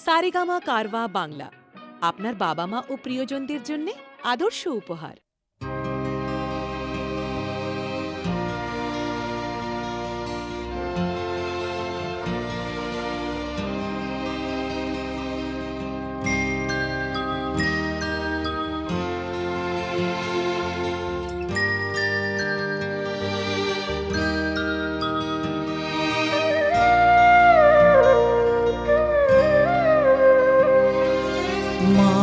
সারেগামা কারওয়া বাংলা আপনার বাবা মা ও প্রিয়জনদের জন্য আদর্শ উপহার। মা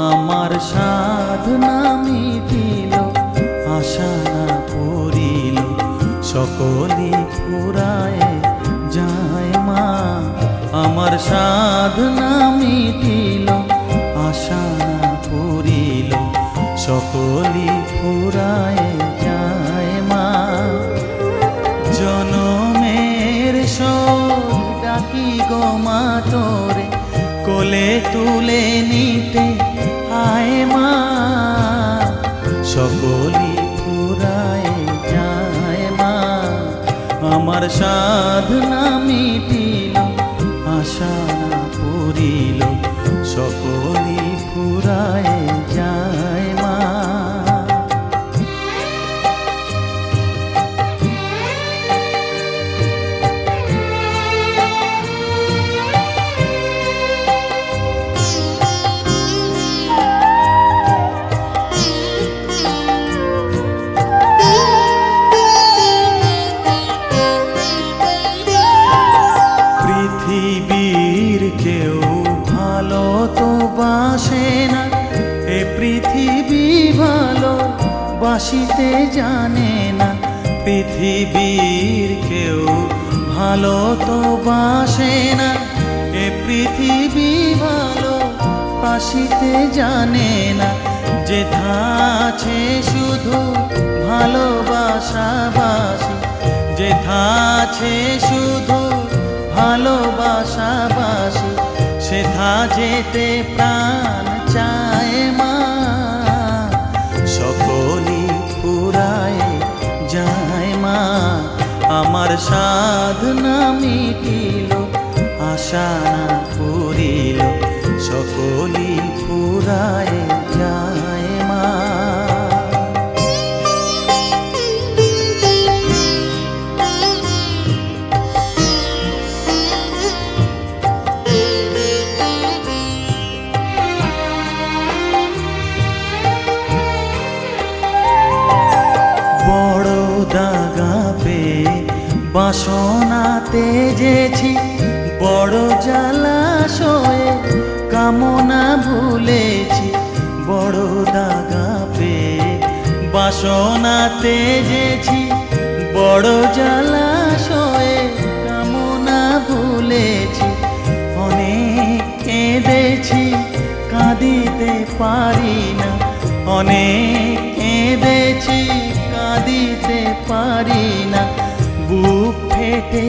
আমার সাধনা মিটিল, আশা না করিল, সকলে ফুরায় যায়। মা আমার সাধনা মিটিল, আশা না করিল, সকলে ফুরায় যায়। মা জনমের শোক ডাকি গো মা তোরে, কোলে তুলে নিতে আয়। মা সকলি ফুরায় যায়। মা আমার সাধনা মিটিল, আশা না পূরিল, সকলি ফুরায় যায়। মা পৃথিবীর কেউ ভালো তো বাসে না, এ পৃথিবী ভালো বাসিতে জানে না। পৃথিবীর কেউ ভালো তো বাসে না, এ পৃথিবী ভালো বাসিতে জানে না। যেথা আছে শুধু ভালোবাসাবাসি, যেথা আছে শুধু ভালোবাসাবাসি, সেথা যেতে প্রাণ চায়। মা সকলি ফুরায় যায়। মা আমার সাধনা মিটিল, আশা না পূরিল, সকলি ফুরায় যায়। মা বড় দাগা পেয়ে বাসনা তেজেছি, বড় জলাশয়ে কামনা ভুলেছি। বড় দাগা পেয়ে বাসনা তেজেছি, বড় জলাশয়ে কামনা ভুলেছি। অনেক কেঁদেছি কাঁদিতে পারি না, অনেক কেঁদেছি কাঁদিতে পারি না। বুক ফেটে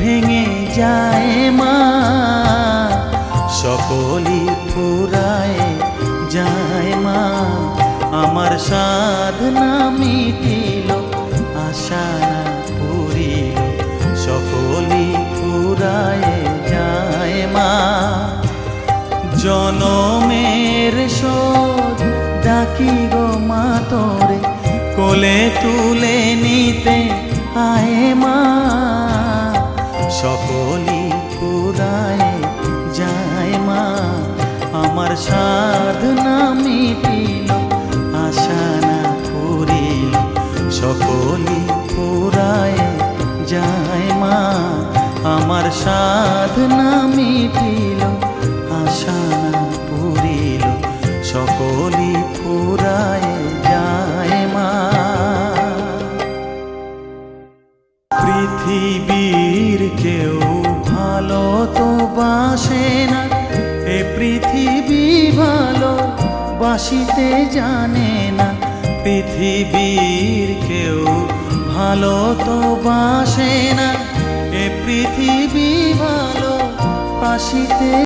ভেঙে যায়। মা সকলি ফুরায় যায়। মা আমার সাধনা মিটিল, আশা না পূরিল, সকলি ফুরায় যায়। মা জনমের শোধ ডাকি গো মা তোরে, কোলে তুলে নিতে আয়। মা সকলি ফুরায় যায়। মা আমার সাধনা মিটিল, আশা না পূরিল, সকলি ফুরায় যায়। মা আমার সাধনা মিটিল, আশা না পূরিল, সকলি ফুরায় যায়। মা পৃথিবীর কেউ ভালো তো বাসে না, এ পৃথিবী ভালো বাসিতে জানে না। পৃথিবীর কেউ ভালো তো বাসে না, এ পৃথিবী ভালো বাসিতে